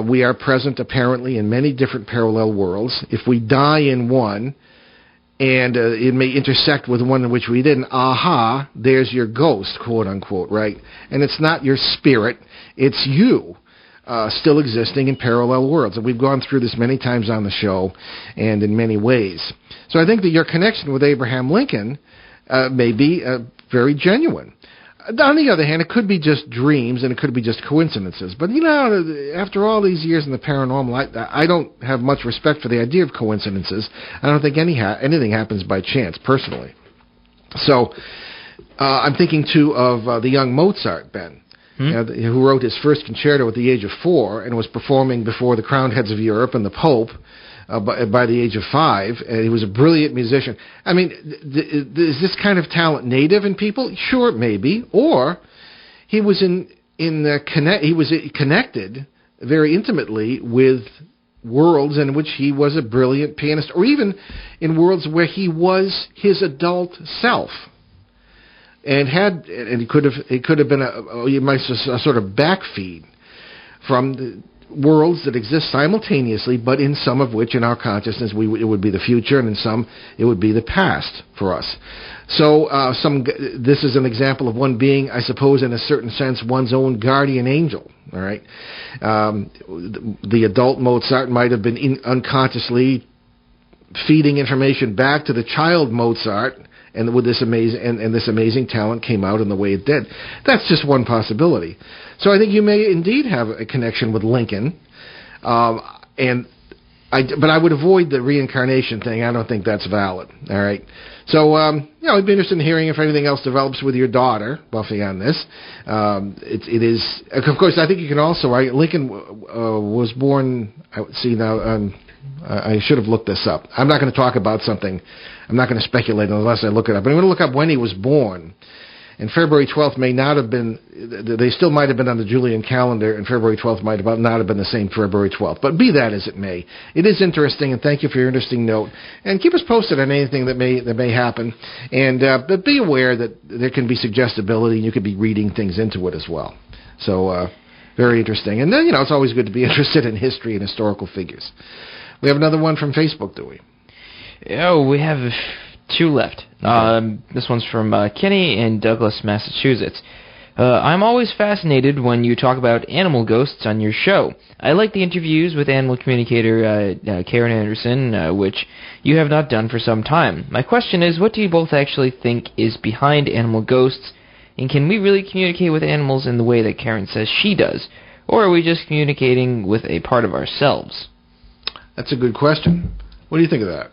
We are present, apparently, in many different parallel worlds. If we die in one, and it may intersect with one in which we didn't, there's your ghost, quote unquote, right? And it's not your spirit, it's you. Still existing in parallel worlds. And we've gone through this many times on the show and in many ways. So I think that your connection with Abraham Lincoln may be very genuine. On the other hand, it could be just dreams and it could be just coincidences. But, after all these years in the paranormal, I don't have much respect for the idea of coincidences. I don't think anything happens by chance, personally. So I'm thinking, too, of the young Mozart, Ben. Who wrote his first concerto at the age of 4 and was performing before the crowned heads of Europe and the Pope by the age of 5. And he was a brilliant musician. I mean, is this kind of talent native in people? Sure, maybe. Or he was connected very intimately with worlds in which he was a brilliant pianist, or even in worlds where he was his adult self. And it could have been a sort of backfeed from the worlds that exist simultaneously, but in some of which, in our consciousness, it would be the future, and in some it would be the past for us. So this is an example of one being, I suppose, in a certain sense, one's own guardian angel. All right, the adult Mozart might have been unconsciously feeding information back to the child Mozart. And with this amazing talent came out in the way it did. That's just one possibility. So I think you may indeed have a connection with Lincoln, but I would avoid the reincarnation thing. I don't think that's valid. All right. So I'd be interested in hearing if anything else develops with your daughter, Buffy, on this. It is, of course. I think you can also. Lincoln was born. See now. I should have looked this up. I'm not going to talk about something. I'm not going to speculate unless I look it up. But I'm going to look up when he was born. And February 12th may not have been, they still might have been on the Julian calendar, and February 12th might not have been the same February 12th. But be that as it may, it is interesting, and thank you for your interesting note. And keep us posted on anything that may happen. And but be aware that there can be suggestibility, and you could be reading things into it as well. So very interesting. And then, it's always good to be interested in history and historical figures. We have another one from Facebook, do we? Oh, we have 2 left. This one's from Kenny in Douglas, Massachusetts. I'm always fascinated when you talk about animal ghosts on your show. I like the interviews with animal communicator Karen Anderson, which you have not done for some time. My question is, what do you both actually think is behind animal ghosts, and can we really communicate with animals in the way that Karen says she does, or are we just communicating with a part of ourselves? That's a good question. What do you think of that?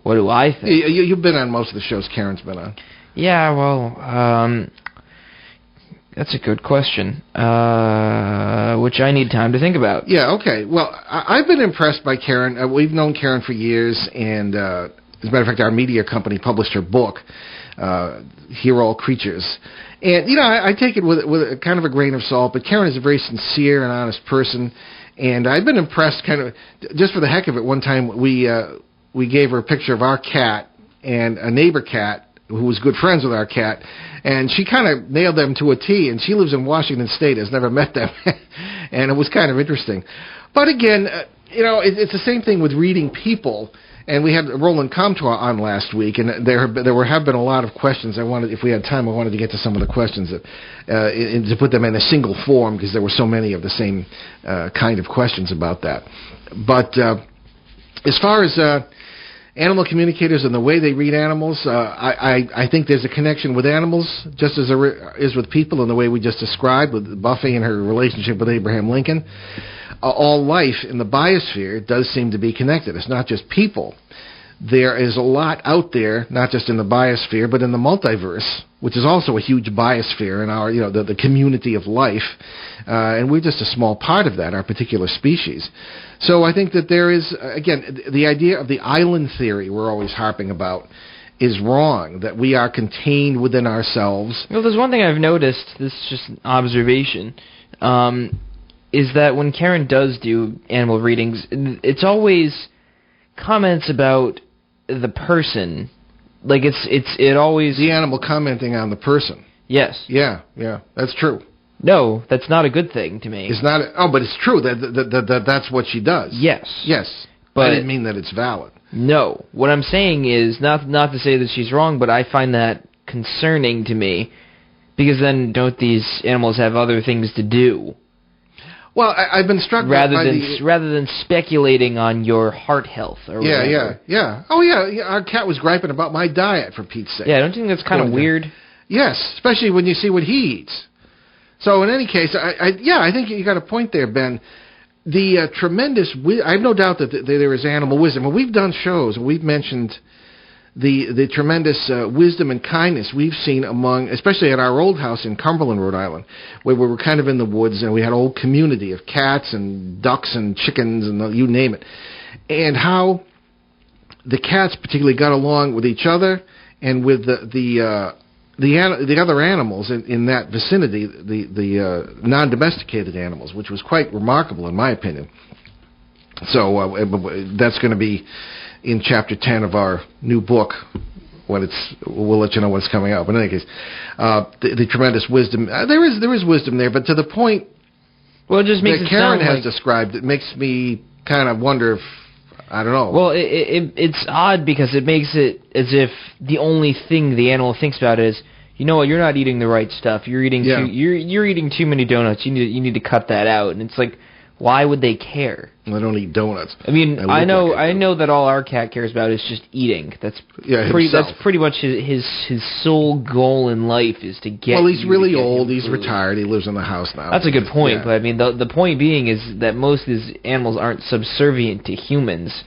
What do I think? You've been on most of the shows Karen's been on. Yeah, well, that's a good question, which I need time to think about. Yeah, okay. Well, I've been impressed by Karen. We've known Karen for years, and as a matter of fact, our media company published her book, Hear All Creatures. And, I take it with a kind of a grain of salt, but Karen is a very sincere and honest person. And I've been impressed, kind of, just for the heck of it. One time we gave her a picture of our cat and a neighbor cat who was good friends with our cat, and she kind of nailed them to a T. And she lives in Washington State, has never met them, and it was kind of interesting. But again, it's the same thing with reading people. And we had Roland Comtois on last week, and there have been a lot of questions. If we had time, I wanted to get to some of the questions to put them in a single form, because there were so many of the same kind of questions about that. But as far as animal communicators and the way they read animals. I think there's a connection with animals, just as there is with people, in the way we just described with Buffy and her relationship with Abraham Lincoln. All life in the biosphere does seem to be connected. It's not just people. There is a lot out there, not just in the biosphere, but in the multiverse, which is also a huge biosphere in our, the community of life, and we're just a small part of that, our particular species. So I think that there is, again, the idea of the island theory we're always harping about is wrong, that we are contained within ourselves. Well, there's one thing I've noticed, this is just an observation, is that when Karen does do animal readings, it's always comments about the person. Like, it always... The animal commenting on the person. Yes. Yeah, that's true. No, that's not a good thing to me. It's not... but it's true that that's what she does. Yes. But I didn't mean that it's valid. No. What I'm saying is, not to say that she's wrong, but I find that concerning to me, because then don't these animals have other things to do? Well, I've been struck rather than speculating on your heart health or whatever. Yeah. Oh, yeah. Our cat was griping about my diet, for Pete's sake. Yeah, don't you think that's kind of weird? Yes, especially when you see what he eats. So in any case, I think you got a point there, Ben. The tremendous... I have no doubt that there is animal wisdom. When we've done shows, and we've mentioned the tremendous wisdom and kindness we've seen among, especially at our old house in Cumberland, Rhode Island, where we were kind of in the woods, and we had a whole community of cats and ducks and chickens and you name it, and how the cats particularly got along with each other and with the other animals in that vicinity, the non-domesticated animals, which was quite remarkable in my opinion. So that's going to be in Chapter 10 of our new book. We'll let you know when it's coming out. But in any case, the tremendous wisdom. There is wisdom there, but to the point well, it just makes that Karen has described, it makes me kind of wonder if, I don't know. Well, it's odd because it makes it as if the only thing the animal thinks about is, you know what, you're not eating the right stuff. You're eating you're eating too many donuts. You need to cut that out. And it's like, why would they care? I don't eat donuts. I mean, I know that all our cat cares about is just eating. That's pretty much his sole goal in life is to get. Well, he's really old. He's retired. He lives in the house now. That's a good point. Yeah. But I mean, the point being is that most of these animals aren't subservient to humans.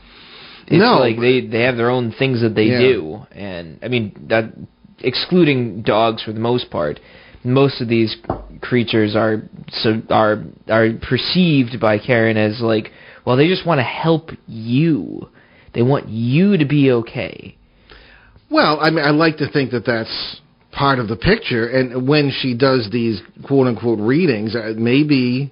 It's like they have their own things that they do, and I mean that excluding dogs for the most part. Most of these creatures are perceived by Karen as like, well, they just want to help you. They want you to be okay. Well, I mean, I like to think that that's part of the picture. And when she does these quote-unquote readings, maybe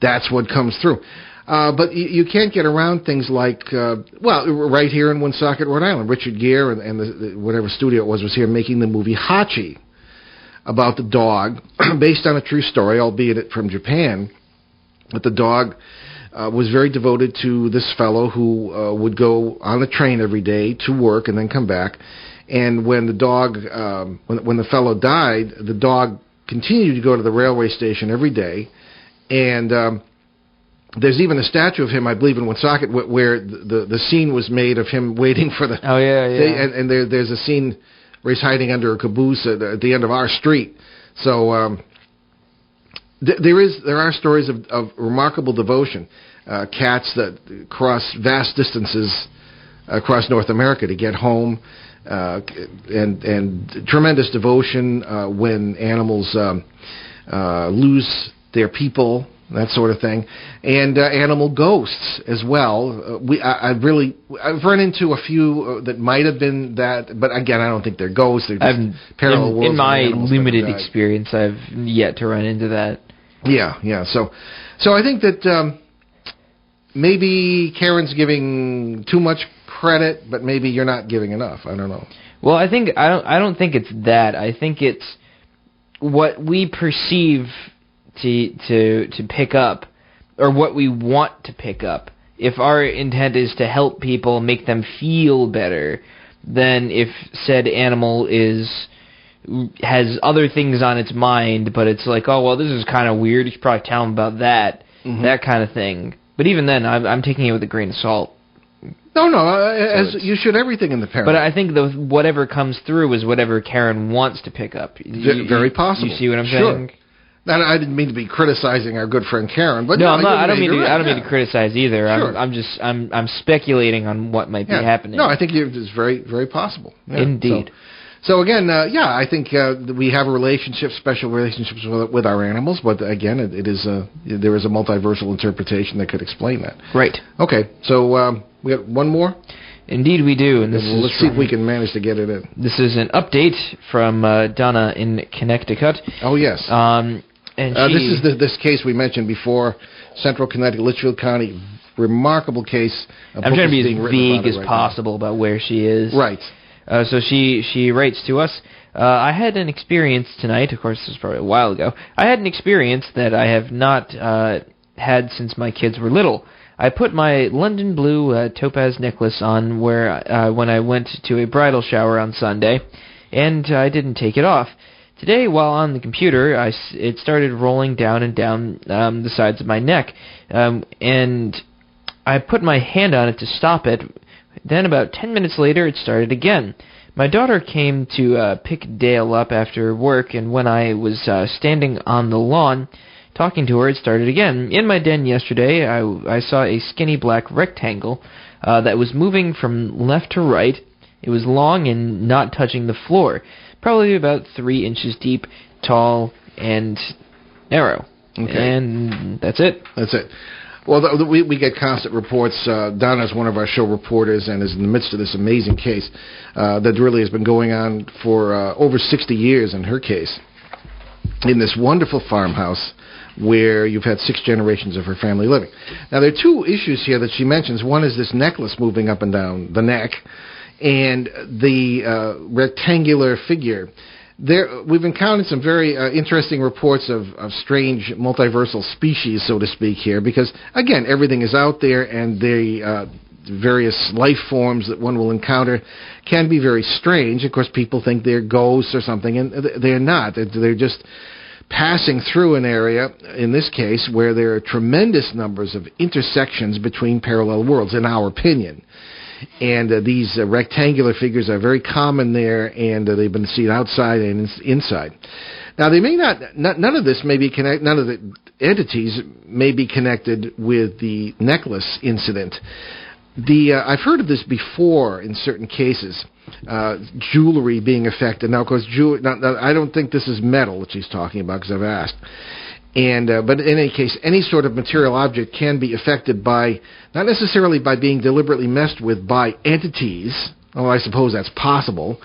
that's what comes through. But you can't get around things like, right here in Woonsocket, Rhode Island, Richard Gere and the whatever studio it was here making the movie Hachi, about the dog, based on a true story, albeit from Japan. But the dog was very devoted to this fellow who would go on the train every day to work and then come back. And when the dog, when the fellow died, the dog continued to go to the railway station every day. And there's even a statue of him, I believe, in Woonsocket, where the scene was made of him waiting for the... Oh, yeah. And there's a scene where he's hiding under a caboose at the end of our street. So there are stories of remarkable devotion. Cats that cross vast distances across North America to get home, and tremendous devotion when animals lose their people, that sort of thing, and animal ghosts as well. I've run into a few that might have been that, but again, I don't think they're ghosts. They're just parallel worlds. In my limited experience, I've yet to run into that. Yeah. So I think that maybe Karen's giving too much credit, but maybe you're not giving enough. I don't know. Well, I don't think it's that. I think it's what we perceive to pick up, or what we want to pick up. If our intent is to help people, make them feel better, then if said animal has other things on its mind, but it's like, oh, well, this is kind of weird, you should probably tell them about that, that kind of thing. But even then, I'm taking it with a grain of salt. No. As you should everything in the paranormal. But I think whatever comes through is whatever Karen wants to pick up. Very possible. You see what I'm sure. saying? And I didn't mean to be criticizing our good friend Karen, but no, I'm not. I don't mean to criticize either. Sure. I'm speculating on what might be happening. No, I think it's very, very possible. Yeah. Indeed. So again, I think we have a relationship, special relationships with our animals, but again, there is a multiversal interpretation that could explain that. Right. Okay, so we got one more. Indeed, we do, and let's see if we can manage to get it in. This is an update from Donna in Connecticut. Oh yes. And this is this case we mentioned before, Central Connecticut, Litchfield County, remarkable case. I'm trying to be as vague as possible about where she is. Right. So she writes to us, I had an experience tonight, of course this was probably a while ago, I had an experience that I have not had since my kids were little. I put my London blue topaz necklace on when I went to a bridal shower on Sunday, and I didn't take it off. Today, while on the computer, it started rolling down and down the sides of my neck, and I put my hand on it to stop it. Then about 10 minutes later, it started again. My daughter came to pick Dale up after work, and when I was standing on the lawn talking to her, it started again. In my den yesterday, I saw a skinny black rectangle that was moving from left to right. It was long and not touching the floor, probably about 3 inches deep, tall, and narrow. Okay. And that's it. That's it. Well, we get constant reports. Donna's one of our show reporters and is in the midst of this amazing case that really has been going on for over 60 years in her case, in this wonderful farmhouse where you've had 6 generations of her family living. Now, there are 2 issues here that she mentions. One is this necklace moving up and down the neck, and the rectangular figure. We've encountered some very interesting reports of strange multiversal species, so to speak, here, because, again, everything is out there, and the various life forms that one will encounter can be very strange. Of course, people think they're ghosts or something, and they're not. They're just passing through an area, in this case, where there are tremendous numbers of intersections between parallel worlds, in our opinion. And these rectangular figures are very common there, and they've been seen outside and inside. Now, they may none of this may be none of the entities may be connected with the necklace incident. I've heard of this before in certain cases, jewelry being affected. Now, of course, I don't think this is metal that she's talking about, because I've asked. But in any case, any sort of material object can be affected by, not necessarily by being deliberately messed with by entities, although I suppose that's possible.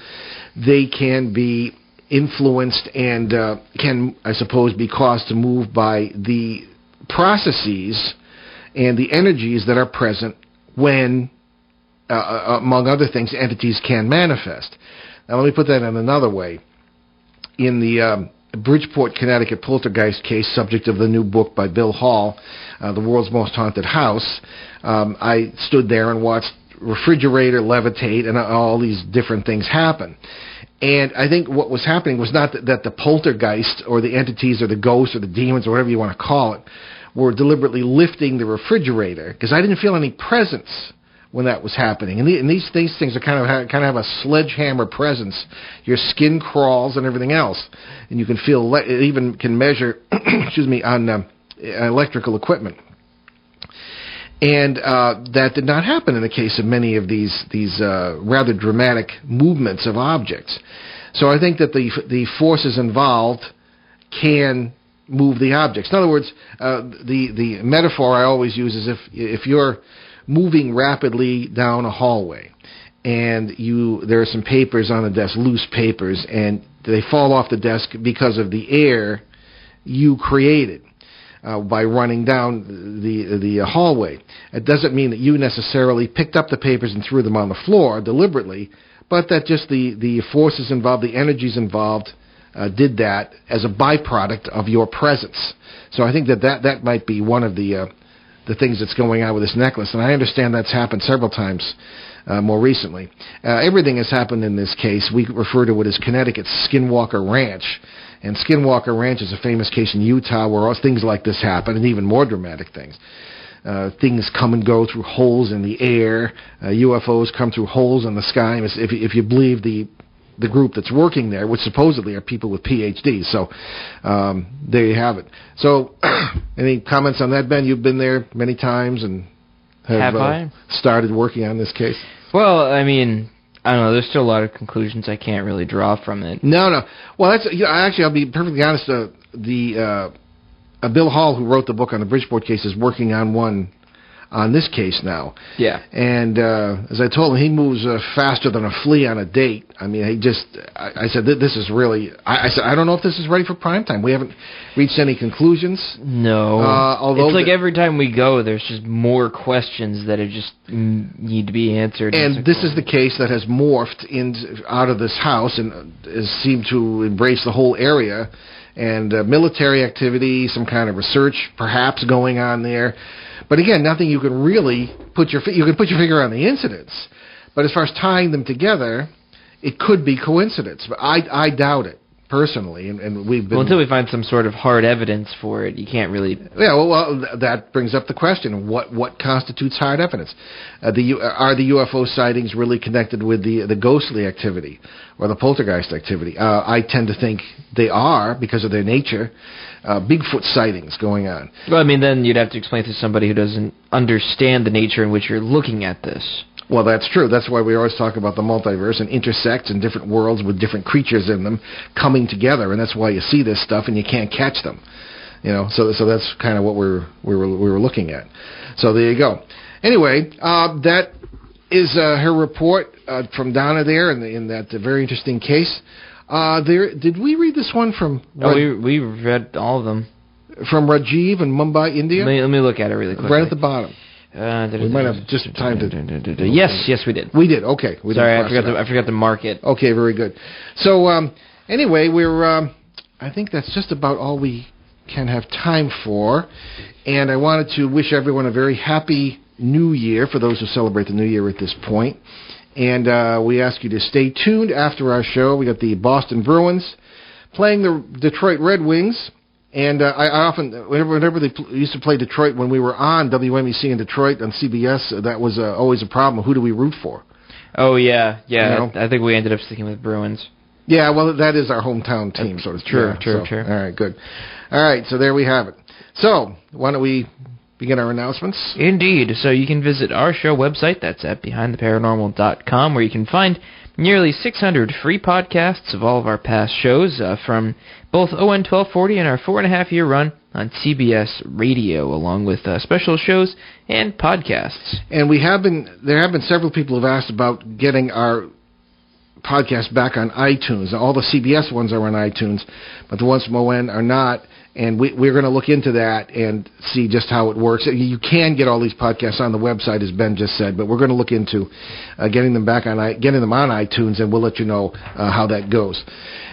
They can be influenced and can, I suppose, be caused to move by the processes and the energies that are present when, among other things, entities can manifest. Now, let me put that in another way. In the Bridgeport, Connecticut poltergeist case, subject of the new book by Bill Hall, The World's Most Haunted House, I stood there and watched refrigerator levitate and all these different things happen. And I think what was happening was not that the poltergeist or the entities or the ghosts or the demons or whatever you want to call it were deliberately lifting the refrigerator, because I didn't feel any presence when that was happening. And these things are kind of have a sledgehammer presence. Your skin crawls and everything else, and you can feel it even can measure on electrical equipment. And that did not happen in the case of many of these rather dramatic movements of objects. So I think that the forces involved can move the objects. In other words, the metaphor I always use is if you're moving rapidly down a hallway and there are some papers on the desk, loose papers, and they fall off the desk because of the air you created by running down the hallway. It doesn't mean that you necessarily picked up the papers and threw them on the floor deliberately, but that just the forces involved, the energies involved, did that as a byproduct of your presence. So I think that might be one of the things that's going on with this necklace, and I understand that's happened several times more recently. Everything has happened in this case. We refer to it as Connecticut's Skinwalker Ranch, and Skinwalker Ranch is a famous case in Utah where things like this happen, and even more dramatic things. things come and go through holes in the air. UFOs come through holes in the sky. If you believe the group that's working there, which supposedly are people with PhDs. So there you have it. So any comments on that, Ben? You've been there many times and have I started working on this case. Well, I mean, I don't know. There's still a lot of conclusions I can't really draw from it. No. Well, that's actually, I'll be perfectly honest. Bill Hall, who wrote the book on the Bridgeport case, is working on one on this case now. Yeah. And as I told him, he moves faster than a flea on a date. I mean, I said, this is really, I said, I don't know if this is ready for prime time. We haven't reached any conclusions. No. Although it's like every time we go, there's just more questions that are just need to be answered. And this is the case that has morphed out of this house and has seemed to embrace the whole area. And military activity, some kind of research perhaps going on there. But again, nothing you can really you can put your finger on the incidents. But as far as tying them together, it could be coincidence. But I doubt it, personally. And we've been... Well, until we find some sort of hard evidence for it, you can't really... Yeah, well that brings up the question, what constitutes hard evidence? Are the UFO sightings really connected with the ghostly activity or the poltergeist activity? I tend to think they are because of their nature. Bigfoot sightings going on. Well, I mean, then you'd have to explain to somebody who doesn't understand the nature in which you're looking at this. Well, that's true. That's why we always talk about the multiverse and intersects in different worlds with different creatures in them coming together, and that's why you see this stuff and you can't catch them. So that's kind of what we were looking at. So there you go. Anyway, that is her report from Donna there in that very interesting case. Did we read this one from... we read all of them. From Rajiv in Mumbai, India? Let me look at it really quickly. Right at the bottom. We might have just time to... Yes, we did. We did, okay. Sorry, I forgot to mark it. Okay, very good. So, anyway, I think that's just about all we can have time for. And I wanted to wish everyone a very happy New Year, for those who celebrate the New Year at this point. And we ask you to stay tuned after our show. We got the Boston Bruins playing the Detroit Red Wings. And I often, whenever they used to play Detroit, when we were on WMEC in Detroit on CBS, that was always a problem. Who do we root for? Oh, yeah. I think we ended up sticking with Bruins. Yeah, well, that is our hometown team, so to speak. True. All right, good. All right, so there we have it. So, why don't we begin our announcements? Indeed. So you can visit our show website, that's at BehindTheParanormal.com, where you can find nearly 600 free podcasts of all of our past shows from both ON 1240 and our 4.5-year run on CBS Radio, along with special shows and podcasts. And there have been several who have asked about getting our podcast back on iTunes. All the CBS ones are on iTunes, but the ones from ON are not. And we're going to look into that and see just how it works. You can get all these podcasts on the website, as Ben just said, but we're going to look into getting them on iTunes, and we'll let you know how that goes.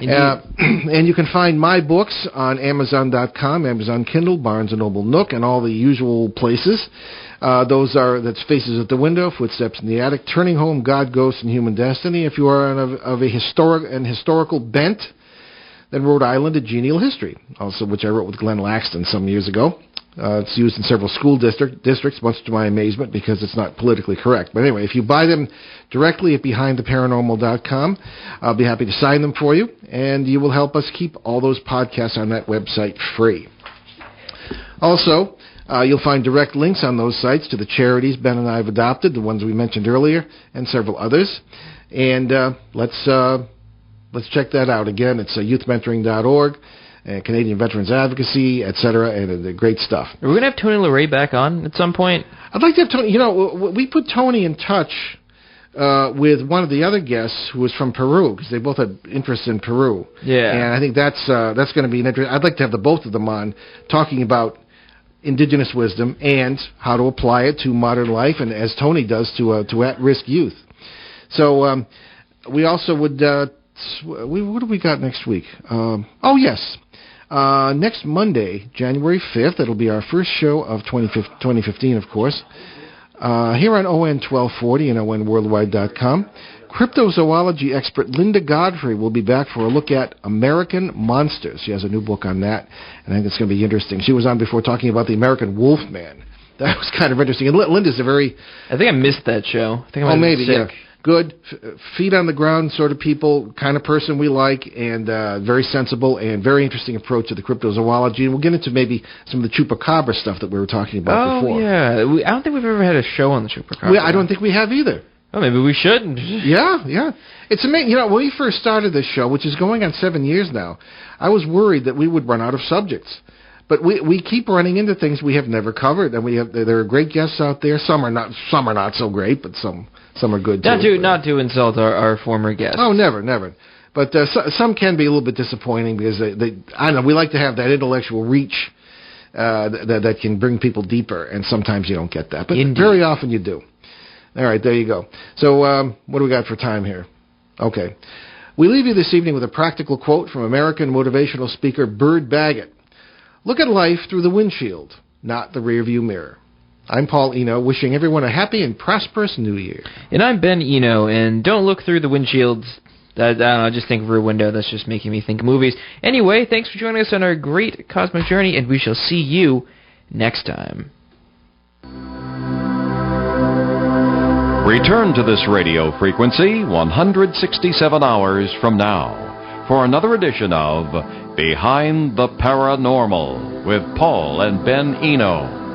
And you can find my books on Amazon.com, Amazon Kindle, Barnes & Noble Nook, and all the usual places. That's Faces at the Window, Footsteps in the Attic, Turning Home, God, Ghosts, and Human Destiny. If you are of a historical bent, then Rhode Island, A Genial History, also which I wrote with Glenn Laxton some years ago. It's used in several school districts, much to my amazement, because it's not politically correct. But anyway, if you buy them directly at BehindTheParanormal.com, I'll be happy to sign them for you, and you will help us keep all those podcasts on that website free. Also, you'll find direct links on those sites to the charities Ben and I have adopted, the ones we mentioned earlier, and several others. And let's check that out. Again, it's youthmentoring.org, Canadian Veterans Advocacy, etc., and great stuff. Are we going to have Tony LaRae back on at some point? I'd like to have Tony. We put Tony in touch with one of the other guests who was from Peru, because they both had interests in Peru. Yeah. And I think that's going to be an interest. I'd like to have the both of them on, talking about indigenous wisdom and how to apply it to modern life, and as Tony does to at-risk youth. So we also would... what do we got next week? Next Monday, January 5th, it'll be our first show of 2015, of course, here on ON 1240 and ONWorldwide.com. Cryptozoology expert Linda Godfrey will be back for a look at American monsters. She has a new book on that, and I think it's going to be interesting. She was on before talking about the American Wolfman, That was kind of interesting. And Linda's a very... I think I missed that show. I think I Oh, might have maybe, been sick. yeah. Good, feet on the ground sort of people, kind of person we like, and very sensible and very interesting approach to the cryptozoology. And we'll get into maybe some of the chupacabra stuff that we were talking about before. Oh, yeah. I don't think we've ever had a show on the chupacabra. I don't think we have either. Oh, maybe we should. Yeah. It's amazing. You know, when we first started this show, which is going on 7 years now, I was worried that we would run out of subjects. But we keep running into things we have never covered, and there are great guests out there. Some are not so great, but some are good too. Not to insult our former guests. Oh, never. But some can be a little bit disappointing because I don't know, we like to have that intellectual reach that can bring people deeper, and sometimes you don't get that. But Indeed. Very often you do. All right, there you go. So what do we got for time here? Okay. We leave you this evening with a practical quote from American motivational speaker Bird Baggett. Look at life through the windshield, not the rearview mirror. I'm Paul Eno, wishing everyone a happy and prosperous New Year. And I'm Ben Eno, and don't look through the windshields. I don't know, just think of a window. That's just making me think of movies. Anyway, thanks for joining us on our great cosmic journey, and we shall see you next time. Return to this radio frequency 167 hours from now for another edition of Behind the Paranormal with Paul and Ben Eno.